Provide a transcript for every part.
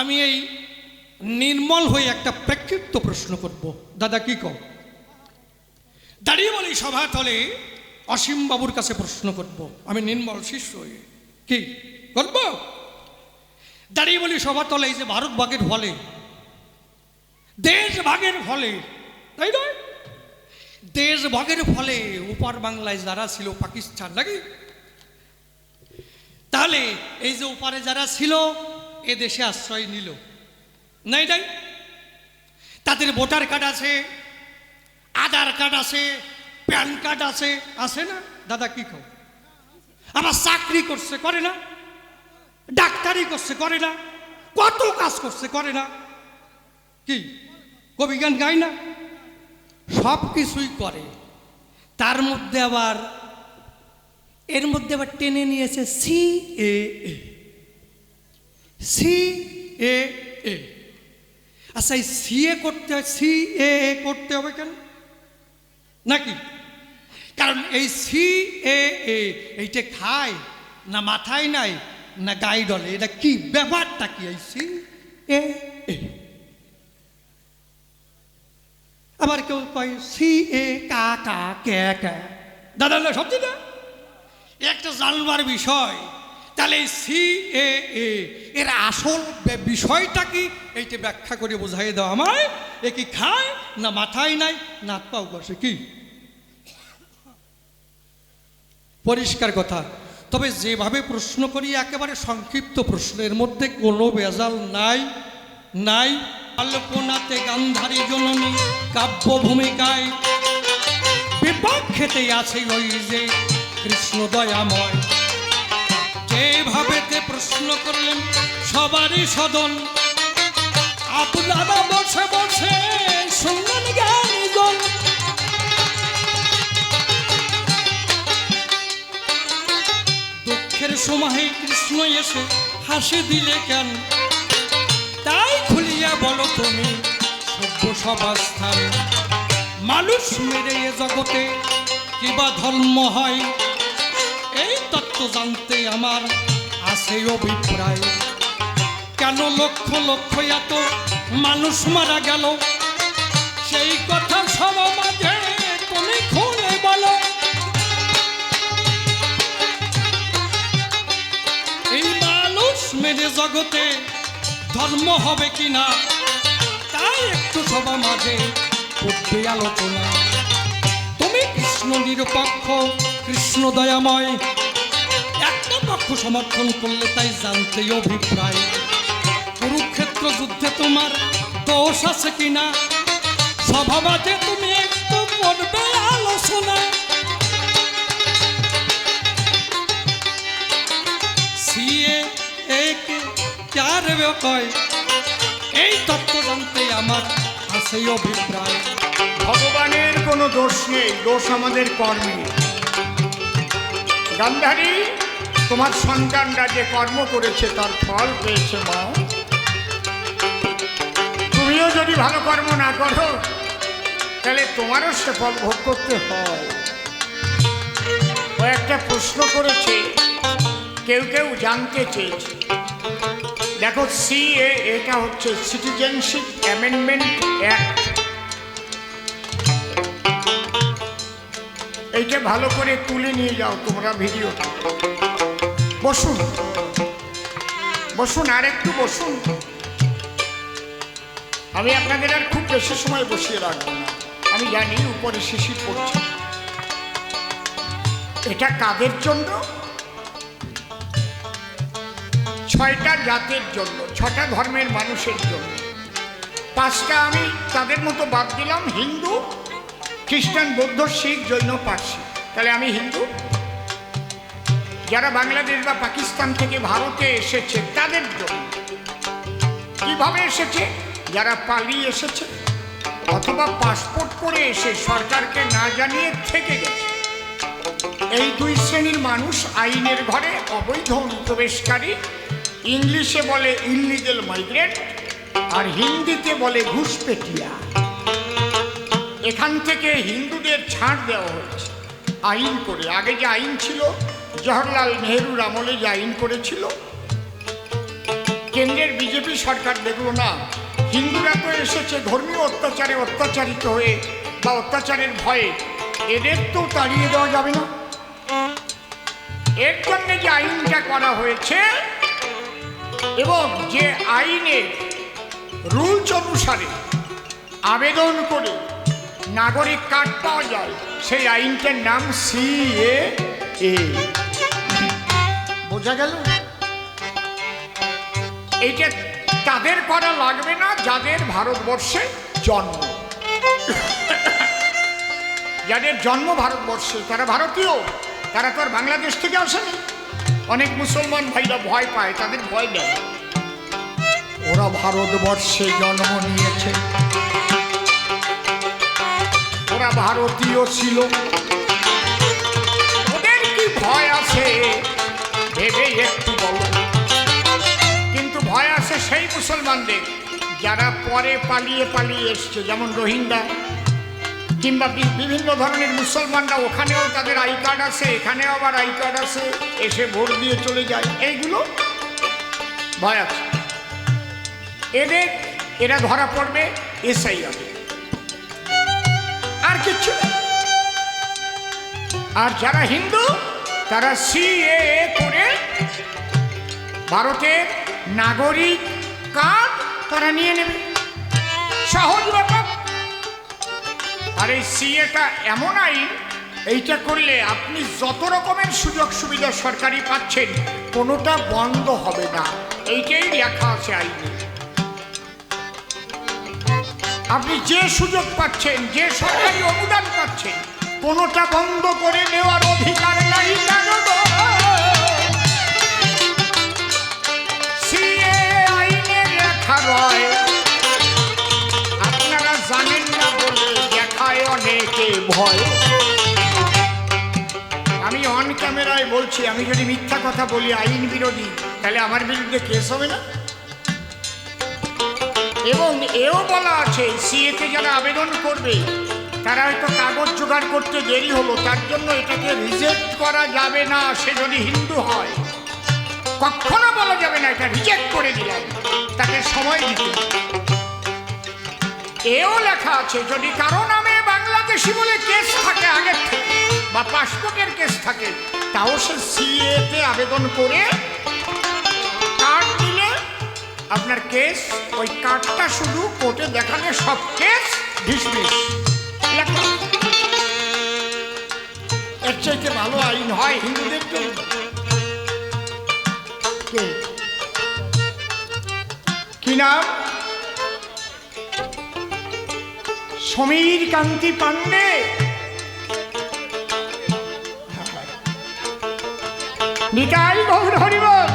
আমি এই নির্মল হয়ে একটা প্রেক্ষিপ্ত প্রশ্ন করব। দাদা কি কও? দাঁড়িয়ে বলি সভাতলে অসীম বাবুর কাছে প্রশ্ন করব। আমি নির্মল শিষ্য হয়ে কি করব? দাঁড়িয়ে বলি সভাতলে এই যে ভারত ভাগের ফলে, দেশ ভাগের ফলে, তাই নয়, দেশ ভাগের ফলে উপার বাংলায় যারা ছিল পাকিস্তান নাকি, তাহলে এই যে উপারে যারা ছিল এ দেশে আশ্রয় নিল নাই নাই, তাদের ভোটার কার্ড আছে, আধার কার্ড আছে, প্যান কার্ড আছে, আছে না দাদা কি কও? আবার চাকরি করছে করে না, ডাক্তারি করছে করে না, কত কাজ করছে করে না, কি কবি গান গায় না? সব কিছুই করে। তার মধ্যে আবার এর মধ্যে আবার টেনে নিয়েছে সিএএ। সিএএ, আচ্ছা এই সিএ করতে হয়, সিএএ করতে হবে কেন নাকি? কারণ এই সিএএ এইটা খায় না মাথায় নাই না গায়ে ডলে, এটা কি ব্যাপারটা কি এই সিএএ? আবার কেউ কয় সিএ কা কা কে কে, দাদা না সবজি না একটা জানবার বিষয়। তাহলে সিএএ এর আসল বিষয়টা কি এইটা ব্যাখ্যা করে বোঝাই দাও আমায়। এ কি খায় না মাথায় নাই না পাও বসে, কি পরিষ্কার কথা। তবে যেভাবে প্রশ্ন করি একেবারে সংক্ষিপ্ত প্রশ্নের মধ্যে কোনো ভেজাল নাই নাই। কল্পনাতে গান্ধারী জননী কাব্য ভূমিকায় বিপক্ষেতে আছে ওই যে কৃষ্ণ দয়াময়। যেভাবেতে প্রশ্ন করলেন সবারই সদন, আপনারা বসে বসে শুনলেন জ্ঞানীজন। দুঃখের সময় কৃষ্ণ এসে হাসি দিলে কেন, তাই খুলিয়া বলো তুমি সভ্য সভাস্থান। মানুষ মেরে এ জগতে কিবা ধর্ম হয়, এই তত্ত্ব জানতে আমার আছে অভিপ্রায়। কেন লক্ষ লক্ষ এত মানুষ মারা গেল, সেই কথা সব মাঝে তুমি খুলে বলো। এই মানুষ মেরে জগতে ধর্ম হবে কিনা, তাই একটু সবার মাঝে করবে আলোচনা। তুমি কৃষ্ণ নিরপেক্ষ, কৃষ্ণ দয়াময়, একটা পক্ষ সমর্থন করলে তাই জানতে অভিপ্রায়। কুরুক্ষেত্র যুদ্ধে তোমার দোষ আছে কিনা, সভা মাঝে তুমি একটু করবে আলোচনা। সিএ চার কয় এই তত্ত্ব জানতে আমার আছে অভিপ্রায়। ভগবানের কোনো দোষ নেই, দোষ আমাদের কর্মে। গান্ধারী, তোমার সন্তানরা যে কর্ম করেছে তার ফল পেয়েছে মা। তুমিও যদি ভালো কর্ম না করো তাহলে তোমারও সে ফল ভোগ করতে হয়। ও একটা প্রশ্ন করেছে, কেউ কেউ জানতে চেয়েছে। দেখো সিএ এটা হচ্ছে সিটিজেনশিপ অ্যামেন্ডমেন্ট অ্যাক্ট। এইটা ভালো করে তুলে নিয়ে যাও তোমরা ভিডিওটা। বসুন বসুন, আর একটু বসুন। আমি আপনাদের আর খুব বেশি সময় বসিয়ে রাখবো না, আমি জানি উপরে শিশির পড়ছে। এটা কাদের জন্য? 6টা জাতের জন্য, 6টা ধর্মের মানুষের জন্য। 5টা আমি তাদের মতো বাদ দিলাম, হিন্দু, খ্রিস্টান, বৌদ্ধ, শিখ, জৈন, পার্সি। তাহলে আমি হিন্দু। যারা বাংলাদেশ বা পাকিস্তান থেকে ভারতে এসেছে তাদের জন্য। কিভাবে এসেছে? যারা পালিয়ে এসেছে অথবা পাসপোর্ট করে এসে সরকারকে না জানিয়ে থেকে গেছে, এই 2 শ্রেণীর মানুষ আইনের ঘরে অবৈধ অনুপ্রবেশকারী। ইংলিশে বলে ইললিগেল মাইগ্রেন্ট, আর হিন্দিতে বলে ঘুষপেটিয়া। এখান থেকে হিন্দুদের ছাড় দেওয়া হয়েছে আইন করে। আগে যে আইন ছিল, জওহরলাল নেহরুর আমলে যে আইন করেছিল, কেন্দ্রের বিজেপি সরকার দেখলো না হিন্দুরা তো এসেছে ধর্মীয় অত্যাচারে অত্যাচারিত হয়ে বা অত্যাচারের ভয়ে, এদের তো তাড়িয়ে দেওয়া যাবে না। এর জন্য যে আইনটা করা হয়েছে এবং যে আইনের রুলস অনুসারে আবেদন করে নাগরিক কার্ড পাওয়া যায়, সেই আইনটার নাম CAA। বোঝা গেল? এইটা তাদের করা লাগবে না যাদের ভারতবর্ষে জন্ম। যাদের জন্ম ভারতবর্ষে তারা ভারতীয়, তারা তো আর বাংলাদেশ থেকে আসেনি। অনেক মুসলমান ভাইরা ভয় পায়, তাদের ভয় দেয়, ওরা ভারতবর্ষে জন্ম নিয়েছে, ওরা ভারতীয় ছিল, ওদের কি ভয় আছে ভেবে একটু বলো। কিন্তু ভয় আছে সেই মুসলমানদের যারা পরে পালিয়ে পালিয়ে এসছে, যেমন রোহিঙ্গা কিংবা বিভিন্ন ধরনের মুসলমানরা, ওখানেও তাদের আই কার্ড আছে, এখানেও আবার আই কার্ড আছে, এসে ভোট দিয়ে চলে যায়, এইগুলো ভয় আছে। এরা ধরা পড়বে SIR, আর কিচ্ছু। আর যারা হিন্দু তারা CAA করে ভারতের নাগরিক কার্ড তারা নিয়ে নেবে, সহজ ব্যাপার। আর এই CAটা এমন আইন, এইটা করলে আপনি যত রকমের সুযোগ সুবিধা সরকারি পাচ্ছেন কোনোটা বন্ধ হবে না, এইটাই লেখা আছে আইনে। আপনি যে সুযোগ পাচ্ছেন, যে সরকারি অনুদান পাচ্ছেন, কোনোটা বন্ধ করে নেওয়ার অধিকার নাই। CAA আইনে লেখা রয়, আপনারা জানেন না বলে দেখায় অনেকে ভয়। আমি অন ক্যামেরায় বলছি, আমি যদি মিথ্যা কথা বলি আইন বিরোধী, তাহলে আমার বিরুদ্ধে কেস হবে না? এবং এও বলা আছে CAতে যারা আবেদন করবে তারা হয়তো কাগজ জোগাড় করতে দেরি হলো, তার জন্য এটাকে রিজেক্ট করা যাবে না। সে যদি হিন্দু হয় কখনো বলা যাবে না এটা রিজেক্ট করে দিলাম, তাকে সময় দিতে। এও লেখা আছে যদি কারো নামে বাংলাদেশি বলে কেস থাকে আগের থেকে বা পাসপোর্টের কেস থাকে, তাও সে CAতে আবেদন করে কার্ড দিলে আপনার কেস, ওই কার্ডটা শুধু কোর্টে দেখালে সব কেস ডিসমিস। এর চাইতে ভালো আইন হয় হিন্দুদের জন্য? কি নাম? সমীর কান্তি পান্ডে। নিতাই গৌর হরিবল।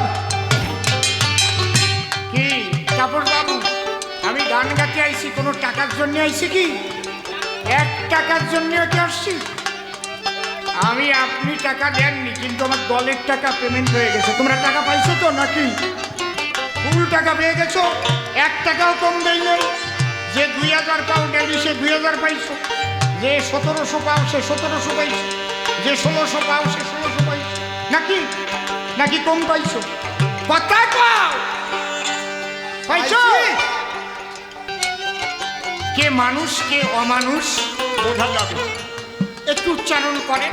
কি তাপস বাবু, আমি গান গাতে আইছি, কোনো টাকার জন্য আইছি কি? 1 টাকার জন্য কি আসছি আমি? আপনি টাকা দেননি, কিন্তু আমার দলের টাকা পেমেন্ট হয়ে গেছে। তোমরা টাকা পাইছো তো নাকি? ফুল টাকা পেয়ে গেছো, 1 টাকাও কম দেয় নাই। যে 2000 পাও ডেলি সে 2000 পাইছো, যে 1700 পাও সে 1700 পাইছো, যে 1600 পাও সে 1600 পাইছো। নাকি কম পাইছো? কথা কও, পাইছো? কে মানুষ কে অমানুষ বোঝা যাবে, একটু উচ্চারণ করে।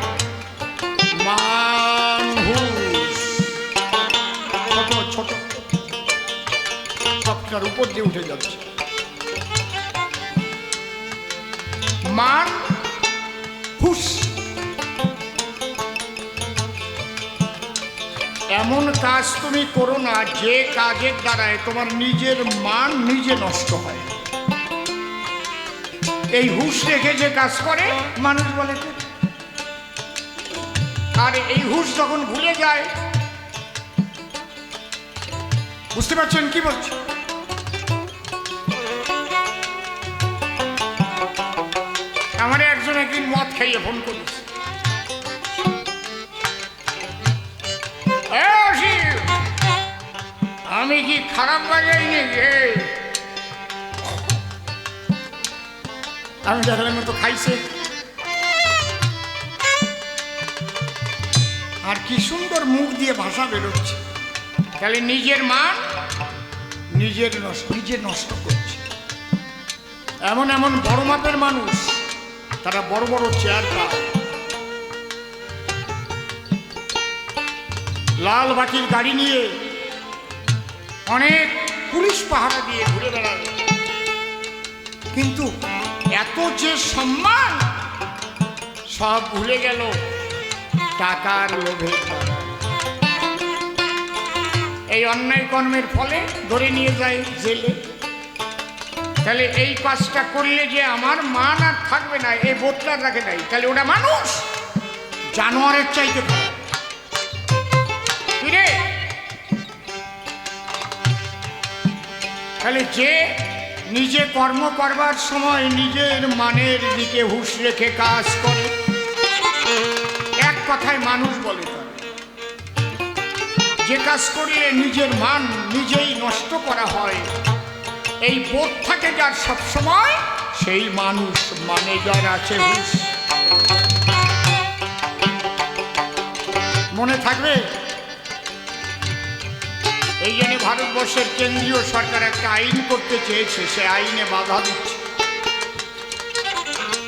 মানুষ ছোট ছোট সবটার উপর দিয়ে উঠে যাচ্ছে। মান হুস, এমন কাজ তুমি করো না যে কাজের দ্বারায় তোমার নিজের মান নিজে নষ্ট হয়। এই হুশ রেখে যে কাজ করে মানুষ বলে, আর এই হুশ যখন ভুলে যায়, বুঝতে পারছেন কি বলছি? আমার একজন একদিন মদ খাইয়ে ফোন করিস, আমি কি খারাপ বাজাইনি? আমি দেখলাম তো খাইছে, আর কি সুন্দর মুখ দিয়ে ভাষা বেরোচ্ছে। তাহলে নিজের মান নিজে নষ্ট করছে। এমন এমন বড় মাপের মানুষ, তারা বড় বড় চেয়ার পায়, লাল বাতির গাড়ি নিয়ে অনেক পুলিশ পাহারা দিয়ে ঘুরে বেড়ায়, কিন্তু এত যে সম্মান সব ভুলে গেল টাকার লোভে। এই অন্যায় কর্মের ফলে ধরে নিয়ে যায় জেলে। তাহলে এই কাজটা করলে যে আমার মান আর থাকবে না, এই বোধটা রাখে নাই, তাহলে ওটা মানুষ জানোয়ারের চাইতে খারাপ। কিরে, তাহলে যে নিজে কর্ম করবার সময় নিজের মানের দিকে হুঁশ রেখে কাজ করে, এক কথায় মানুষ বলে তার। যে কাজ করলে নিজের মান নিজেই নষ্ট করা হয়, এই বোধ থাকে যার সবসময়, সেই মানুষ মানে যার আছে হুঁশ। মনে থাকবে, এই জন্য ভারতবর্ষের কেন্দ্রীয় সরকার একটা আইন করতে চেয়েছে, সে আইনে বাধা দিচ্ছে।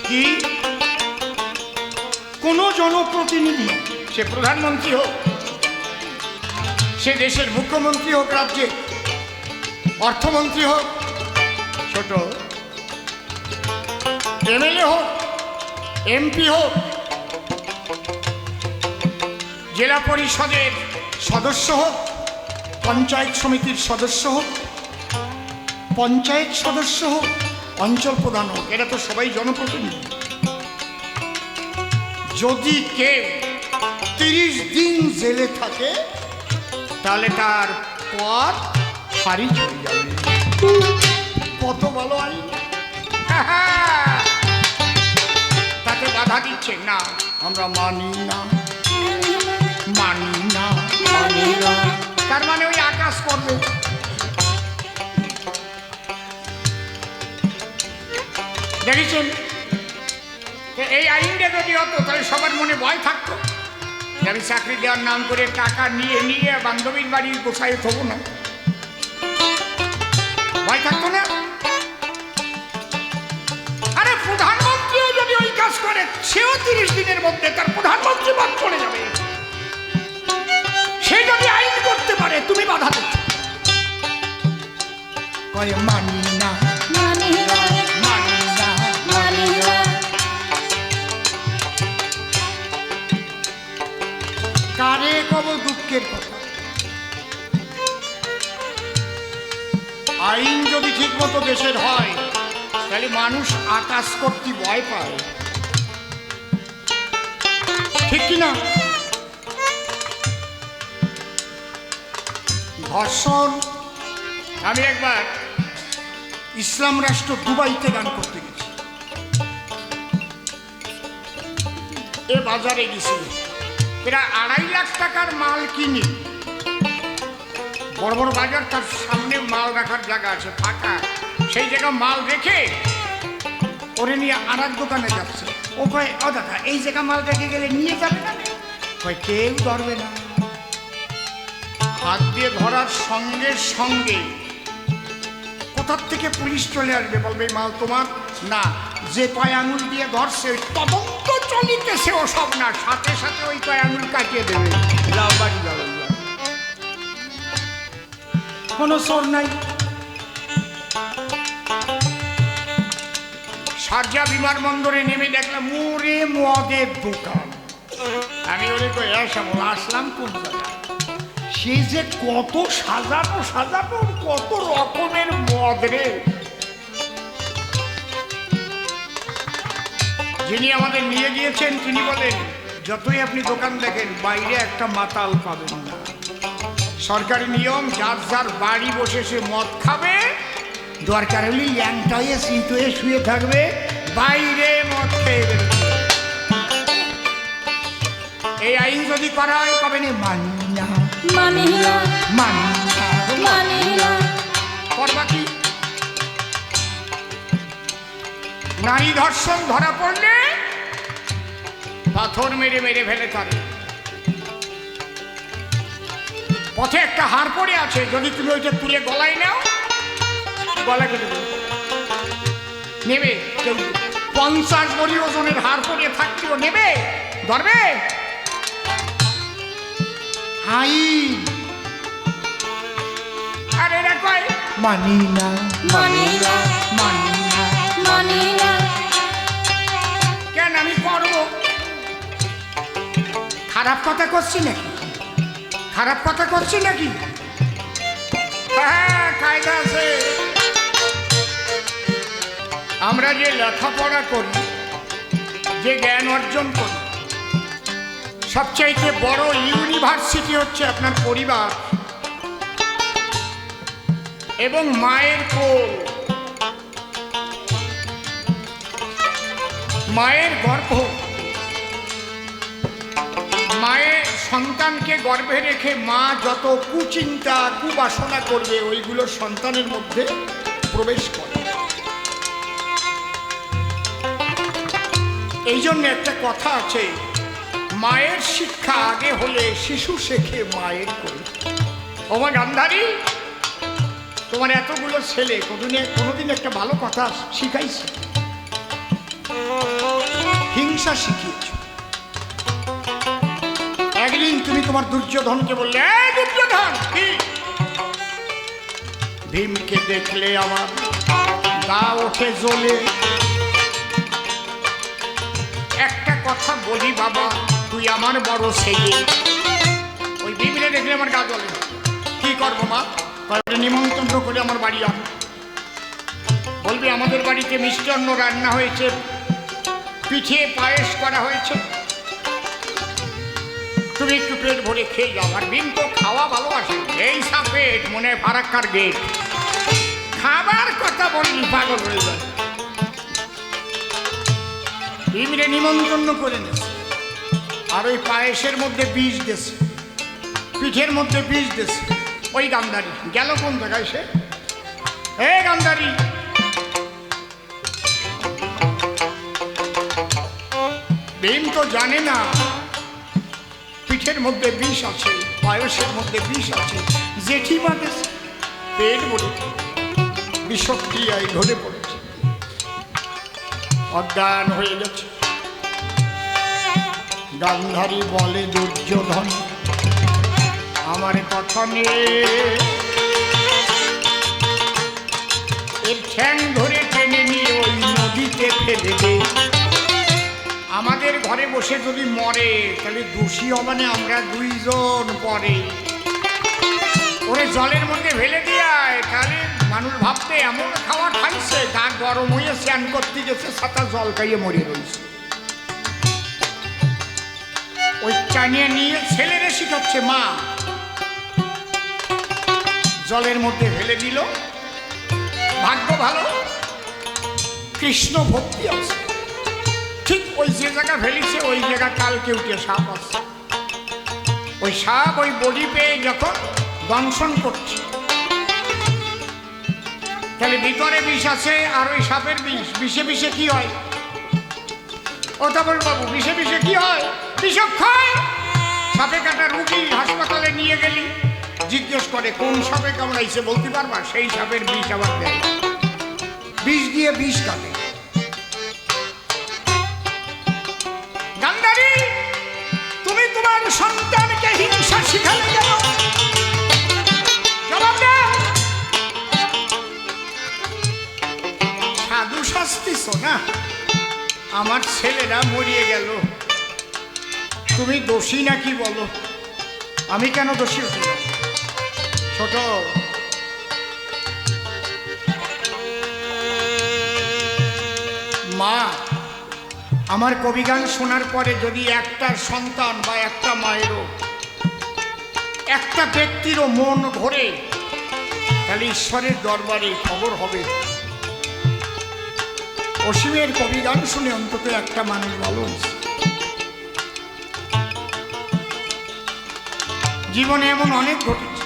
কি? কোনো জনপ্রতিনিধি, সে প্রধানমন্ত্রী হোক, সে দেশের মুখ্যমন্ত্রী হোক, রাজ্যে অর্থমন্ত্রী হোক, ছোট এমএলএ হোক, এমপি হোক, জেলা পরিষদের সদস্য হোক, পঞ্চায়েত সমিতির সদস্য হোক, পঞ্চায়েত সদস্য হোক, অঞ্চল প্রধান হোক, এরা তো সবাই জনপ্রতিনিধি। যদি কেউ 30 দিন জেলে থাকে, তাহলে তার পর খারিজ হয়ে যাবে। কত ভালো আইন! তাতে বাধা দিচ্ছে না, আমরা মানি না, মানি না, মানি না। তার মানে ওই আকাশ করবে। দেখেছেন, এই আইনটা যদি হতো তাহলে সবার মনে ভয় থাকতো, আমি চাকরি দেওয়ার নাম করে টাকা নিয়ে নিয়ে বান্ধবীর বাড়ি গোছায় থবো না, ভয় থাকতো না। আরে প্রধানমন্ত্রীও যদি ওই কাজ করে, সেও 30 দিনের মধ্যে তার প্রধানমন্ত্রী বাদ চলে যাবে। সে যদি আইন করতে পারে, তুমি বাধা দিচ্ছ। কয় মানি না, মানি না, মানি না, মানি না। কারে কব দুঃখের কথা, আইন যদি ঠিক মতো দেশের হয়, তাহলে মানুষ আকাশ করতে ভয় পায়, ঠিক কিনা? ধর্ষণ, আমি একবার ইসলাম রাষ্ট্র দুবাইতে গান করতে গেছি, এ বাজারে গেছি, এরা 2.5 লাখ টাকার মাল কিনি, বড় বড় বাজার, তার সামনে মাল রাখার জায়গা আছে ফাঁকা, সেই জায়গা মাল রেখে ওরে নিয়ে আর এক দোকানে যাচ্ছে। ও কয়, ও দাদা এই জায়গা মাল রেখে গেলে নিয়ে যাবে না? কয় কেউ ধরবে না। হাত দিয়ে ধরার সঙ্গে সঙ্গে কোথার থেকে পুলিশ চলে আসবে, বলবে মাল তোমার না। যে কয় আঙুল দিয়ে ধরছে, তদন্ত চলিতেছে, ও সব না, সাথে সাথে ওই কয় আঙুল কাটিয়ে দেবে, যাও বাড়ি যাও। কোনো চোর নাই। শারজা বিমানবন্দরে নেমে দেখলাম মোরে মদের দোকান। আমি ওরে কই, আসলাম কোন জায়গায়? সে যে কত সাজানো সাজানো, কত রকমের মদ রে। যিনি আমাদের নিয়ে গিয়েছেন তিনি বলেন, যতই আপনি দোকান দেখেন, বাইরে একটা মাতাল পাবেন না। সরকারি নিয়ম, যার যার বাড়ি বসে সে মদ খাবে, দরকার হলে ল্যাংটা হয়ে শীত হয়ে শুয়ে থাকবে, বাইরে মদ খেয়ে বেরোবে। এই আইন যদি করা হয়, কবে না মানি না, মানি না, মানি না, মানি না। করবা কি? নারী ধর্ষণ ধরা পড়লে পাথর মেরে মেরে ফেলে তারে। পথে একটা হাড় পড়ে আছে, যদি তুমি ওইটা তুলে গলায় নাও, গলা কেটে দেবে। নেবে কেউ 50 বড়ি ওজনের হার পরিয়ে থাকলেও নেবে, ধরবে আইন। আর এরা কয় মানি না, মানি না, মানি না। মানি না। কেন আমি করব? খারাপ কথা করছি নাকি? খারাপ কথা করছি নাকি? হ্যাঁ, কায়দা আছে। আমরা যে লেখাপড়া করি, যে জ্ঞান অর্জন করি, সবচাইতে বড় ইউনিভার্সিটি হচ্ছে আপনার পরিবার এবং মায়ের কোল, মায়ের গর্ভ। মায়ের সন্তানকে গর্ভে রেখে মা যত কুচিন্তা কুবাসনা করবে ওইগুলো সন্তানের মধ্যে প্রবেশ করে। এই জন্য একটা কথা আছে, মায়ের শিক্ষা আগে হলে শিশু শেখে মায়ের কোলে। ওমা গান্ধারী, তোমার এতগুলো ছেলে কোনোদিন একটা ভালো কথা শিখাইছে? হিংসা শিখিয়েছ। একদিন তুমি তোমার দুর্যোধনকে বললে, এই দুর্যোধন, কি ভীমকে দেখলে আমার গা ওঠে জ্বলে। একটা কথা বলি বাবা, তুই আমার বড় ছেলে। ওই ভীমকে দেখলে আমার গা জ্বলে। কি করবো মা? নিমন্ত্রণ করে আমার বাড়ি আন। বলবি আমাদের বাড়িতে মিষ্টান্ন রান্না হয়েছে, পিঠে পায়েস করা হয়েছে, তুমি একটু পেট ভরে খেয়ে যাও। আর ভীম তো খাওয়া ভালোবাসে, এই সাপেট মনে ফারাক্কার গেট। খাবার কথা বললি পাগল হয়ে যায়। ভীমরে নিমন্ত্রণ করে নিয়েছে, আর ওই পায়েসের মধ্যে বিষ দিয়েছে, পিঠের মধ্যে বিষ দিয়েছে। ওই গান্ধারী গেল কোন জায়গায় সে? এ গান্ধারী, ভীম তো জানে না পিঠের মধ্যে বিষ আছে, পায়েসের মধ্যে বিষ আছে। জেঠিমা গেছে, পেট ভরে বিষক্রিয়ায় ঢলে পড়েছে, অজ্ঞান হয়ে গেছে। গান্ধারী বলে, দুর্যোধন আমার কথা নিয়ে এর ঠ্যাং ধরে টেনে নিয়ে ওই নদীতে ফেলে দে। আমাদের ঘরে বসে যদি মরে তাহলে দোষী হবে না আমরা দুইজন পরে। ওরে জলের মধ্যে ফেলে দিয়ায়, তাহলে মানুষ ভাবতে এমন খাবার খাইছে, গা গরম হয়ে স্নান করতে গেছে, সাঁতার জল খাইয়ে মরে রয়েছে। ওই চানিয়ে নিয়ে ছেলেরে শিখাচ্ছে মা, জলের মধ্যে ফেলে দিল। ভাগ্য ভালো কৃষ্ণ ভক্তি আছে, ঠিক ওই যে জায়গা ফেলিছে ওই জায়গা কালকে উঠে সাপ আছে। ওই সাপ ওই বডি পেয়ে যখন দংশন করছে, তাহলে ভিতরে বিষ আছে আর ওই সাপের বিষ, বিষে বিষে কি হয়? ও তারপর বাবু, বিষে বিষে কি হয়? বিষক্ষয়। সাপে কাটা রুগী হাসপাতালে নিয়ে গেলি, জিজ্ঞেস করে কোন সাপে কামড়াইছে, বলতে পারবা? সেই সাপের বিষ আবার দেয়, বিষ দিয়ে বিষ কাটে। গান্ধারী, তুমি তোমার সন্তানকে হিংসা শিখালে কেন? জবাব দাও। সাধু শাস্তিছ না, আমার ছেলেরা মরিয়ে গেল, তুমি দোষী নাকি বলো? আমি কেন দোষী হতে যাব? ছোট, মা আমার কবিগান শোনার পরে যদি একটা সন্তান বা একটা মায়েরও, একটা ব্যক্তিরও মন ঘোরে, তাহলে ঈশ্বরের দরবারে খবর হবে। অসীমের কবিগান শুনে অন্তত একটা মানুষ ভালো হয়েছে। জীবনে এমন অনেক ঘটেছে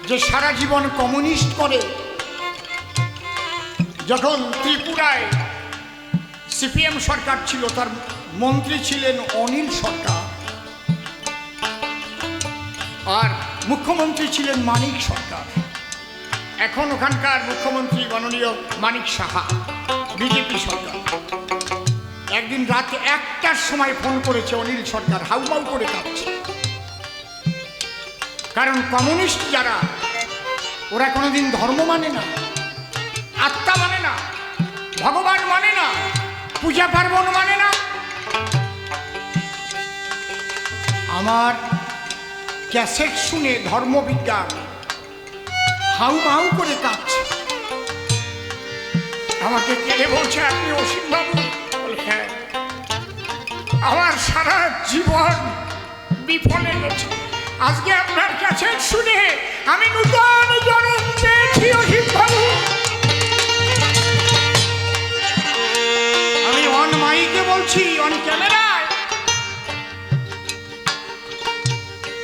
যে সারা জীবন কমিউনিস্ট করে, যখন ত্রিপুরায় সিপিএম সরকার ছিল, তার মন্ত্রী ছিলেন অনিল সরকার, আর মুখ্যমন্ত্রী ছিলেন মানিক সরকার। এখন ওখানকার মুখ্যমন্ত্রী মাননীয় মানিক সাহা, বিজেপি সরকার। একদিন রাতে 1টার সময় ফোন করেছে অনিল সরকার, হাউমাউ করে কাঁদছে। কারণ কমিউনিস্ট যারা, ওরা কোনোদিন ধর্ম মানে না, আত্মা মানে না, ভগবান মানে না, পূজা পার্বণ মানে না। আমার ক্যাসেট শুনে ধর্মবিজ্ঞান হাউ করে কাঁদছে। আমাকে কেড়ে বলছে, আপনি অসীম বাবু? বলে হ্যাঁ। আমার সারা জীবন বিফলে গেছে, আজকে আপনার ক্যাসেট শুনে আমি নূতন জন্ম পেয়েছি অসীম বাবু। আমি অন মাইকে বলছি, অন ক্যামেরায়।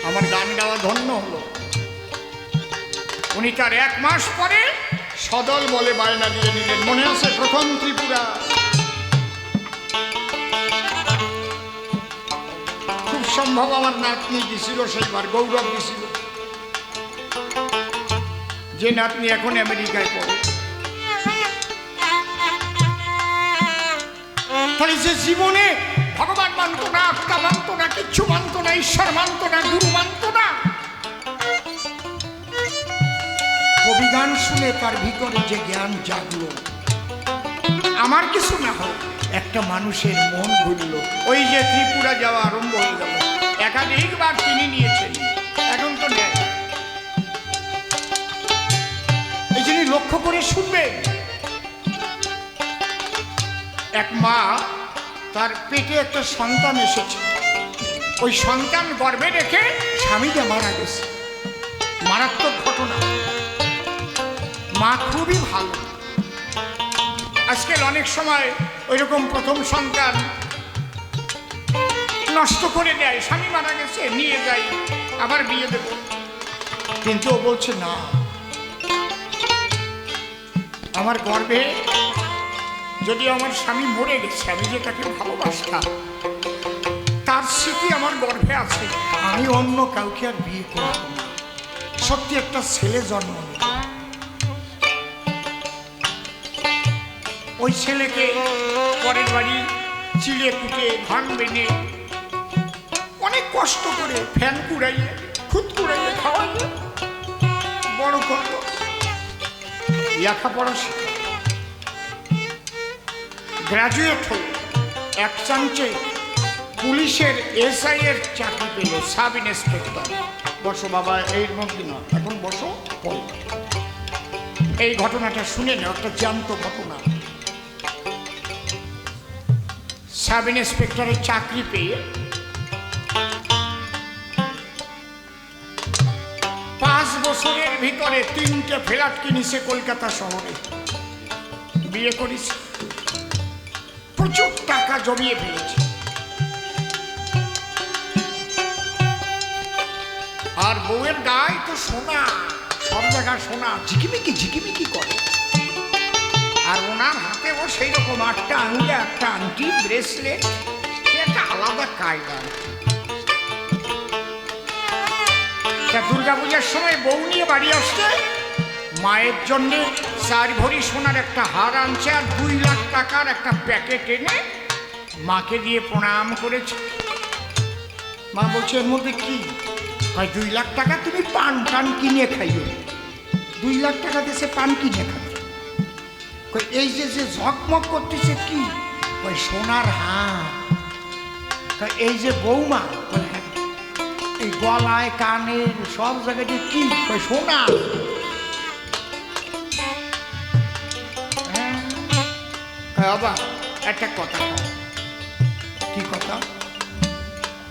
আমার গান গাওয়া ধন্য হলো। উনি তার 1 মাস পরে সদল বলে বায়না দিয়ে নিলেন। মনে আছে প্রথম ত্রিপুরা? খুব সম্ভব আমার নাতনি দিছিল সেইবার, গৌরব দিছিল, যে নাতনি এখন আমেরিকায় পড়ে। তাহলে যে জীবনে ভগবান মানত না, আত্মা মানত না, কিচ্ছু মানত না, ঈশ্বর মানত না, গুরু মানত না, কবিগান শুনে তার ভিতরে যে জ্ঞান জাগলো, আমার কিছু না হোক একটা মানুষের মন ঘুরল। ওই যে ত্রিপুরা যাওয়া আরম্ভ হয়ে গেল। একাধিকবার তিনি নিয়েছেন, এখন তো নেয়। এই জন্য লক্ষ্য করে শুনবে। এক মা, তার পেটে একটা সন্তান এসেছে, ওই সন্তান গর্ভে রেখে স্বামীটা মারা গেছে। মারাত্মক ঘটনা। মা খুবই ভালো। আজকাল অনেক সময় ওইরকম প্রথম সন্তান নষ্ট করে দেয়, স্বামী মারা গেছে নিয়ে যাই, আবার বিয়ে দেব। কিন্তু ও বলছে না, আমার গর্ভে যদি আমার স্বামী মরে গেছে, আমি যে তাকে ভালোবাসতাম, তার স্মৃতি আমার গর্ভে আছে, আমি অন্য কাউকে আর বিয়ে করব না। সত্যি একটা ছেলে জন্ম নিল। ওই ছেলেকে পরের বাড়ি চিড়ে কুটে ধান বেনে অনেক কষ্ট করে ফ্যান কুড়াইয়ে খুদ কুড়াইয়ে খাওয়াইয়ে বড় করল, লেখাপড়া শিখল, গ্রাজুয়েট হল। এক চান্সে পুলিশের এসআই এর চাকরি পেল, সাব ইন্সপেক্টর। বসো বাবা, এর মধ্যে না, এখন বসো। এই ঘটনাটা শুনে না, একটা জ্যান্ত ঘটনা। সাব ইন্সপেক্টরের চাকরি পেয়ে 5 বছরের ভিতরে 3টে ফ্ল্যাট কিনেছে কলকাতা শহরে, বিয়ে করেছে, প্রচুর টাকা জমিয়ে ফেলেছে। আর বউয়ের গায়ে তো সোনা, সব জায়গা সোনা, ঝিকিমিকি করে। আর ওনার হাতেও সেই রকম 8টা আঙুলে একটা আংটি, ব্রেসলেট, একটা আলাদা কায়দা। দুর্গা পূজার সময় বউ নিয়ে বাড়ি আসছে, মায়ের জন্যে 4 ভরি সোনার একটা হার আনছে, আর 2 লাখ টাকার একটা প্যাকেট এনে মাকে দিয়ে প্রণাম করেছে। মা বলছে, এর মধ্যে কি? 2 লাখ টাকা, তুমি পান কিনে খাইও। 2 লাখ টাকা দেশে পান কিনে খাবে। এই যে ঝকমক করতেছে কি? ওই সোনার হার। এই যে বৌমা, এই গলায় কানের সব জায়গায় কি? সোনা। বাবা একটা কথা, কি কথা?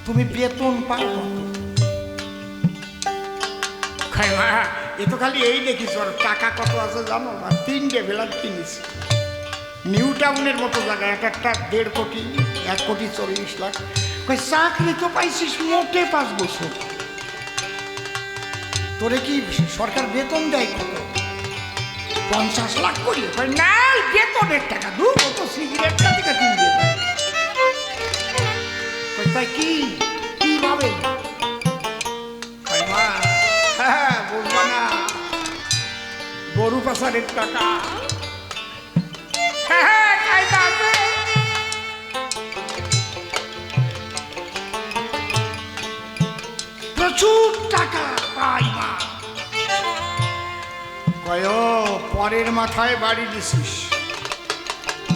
তুমি বেতন পাও? মা, এ তো খালি এই দেখিস, টাকা কত আছে জানো না? 3টে ফ্ল্যাট কিনিস নিউ টাউনের মতো জায়গায়, একটা 1.5 কোটি, 1.40 লাখ। চাকরি তো পাইছিস মোটে 5 বছর, তোরে কি সরকার বেতন দেয় কত? 50 লাখ করি। না, বেতনের টাকা দু, কত সিগারেটটা থেকে তুমি দেবে। তাই কিভাবে? মা, বুঝবা না, গরু পাচারের টাকা। হ্যাঁ, হ্যাঁ, কায়দা আছে। প্রচুর টাকা পাই মা। কয় পরের মাথায় বাড়ি দিছিস,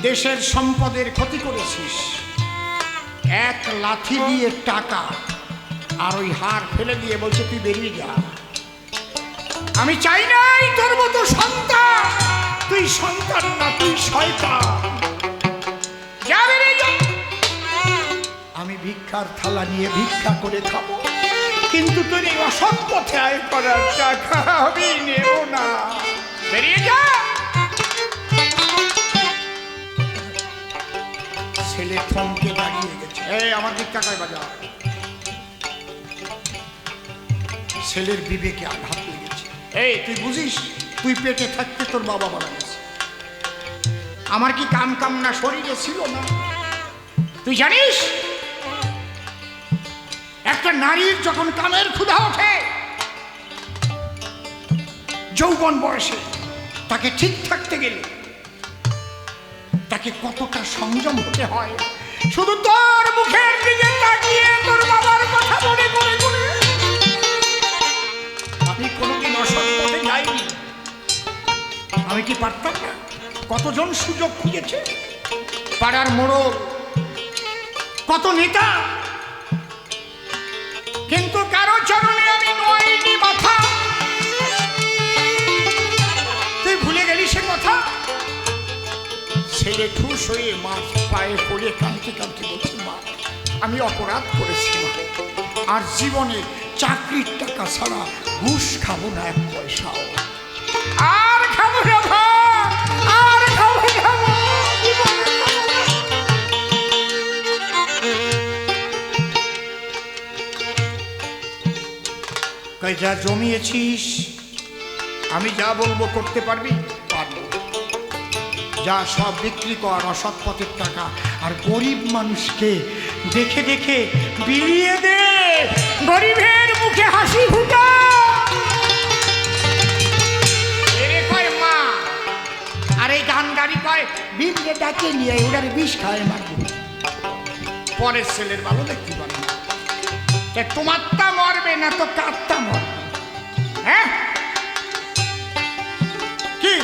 দেশের সম্পদের ক্ষতি করেছিস, এক লাথি দিয়ে টাকা আর ওই হার ফেলে দিয়ে বলছে তুই বেরিয়ে যা। আমি চাই নাই তোর মতো সন্তান, তুই সন্তান না, তুই শয়তান, যা বেরিয়ে যা। আমি ভিক্ষার থালা নিয়ে ভিক্ষা করে খাবো, কিন্তু তোর এই অসৎ পথে আয় করার টাকা আমি নেব না, বেরিয়ে যা। ছেলে থমকে দাঁড়িয়ে গেছে, এই আমার দিক টাকায় বাজা। ছেলের বিবেকে আঘাত লেগেছে। এই তুই বুঝিস, তুই পেটে থাকতে তোর বাবা মারা গেছে, আমার কি কাম কামনা শরীরে ছিল না? তুই জানিস একটা নারীর যখন কামের ক্ষুধা ওঠে যৌবন বয়সে, তাকে ঠিক থাকতে গেলে তাকে কতটা সংযম হতে হয়। শুধু তোর মুখের দিকে তাকিয়ে তোর বাবার কথা মনে করে করে আমি কোনোদিন অসৎ পথে যাইনি। আমি কি পারতাম না? কতজন সুযোগ খুঁজেছে, পাড়ার মোড়ল, কত নেতা, কিন্তু কারো চরণে আমি নয়নি মাথা। তুই ভুলে গেলি সে কথা? ছেলে ঠুস হয়ে মার পায়ে পড়ে কাঁদতে কাঁদতে বলছে, মা আমি অপরাধ করেছি মা, আর জীবনে চাকরির টাকা ছাড়া ঘুষ খাবো না এক পয়সাও, আর খাবো না মা, আর খাবো না মা, জীবনে খাবো না। কই যা জমিয়েছিস আমি যা বলবো করতে পারবি? পারবো। যা সব বিক্রি কর, অসৎ পথের টাকা, আর গরিব মানুষকে দেখে দেখে বিলিয়ে দে, গরিবের মুখে হাসি ফুটা। এরে কয় মা, আর এই গান গাড়ি কয় বিলে ডাকে নিয়ে ওটার বিষ খায় মারবে। পরের ছেলের ভালো দেখতে পারে না, তোমারটা মরবে না তো কারটা মরবে। হ্যাঁ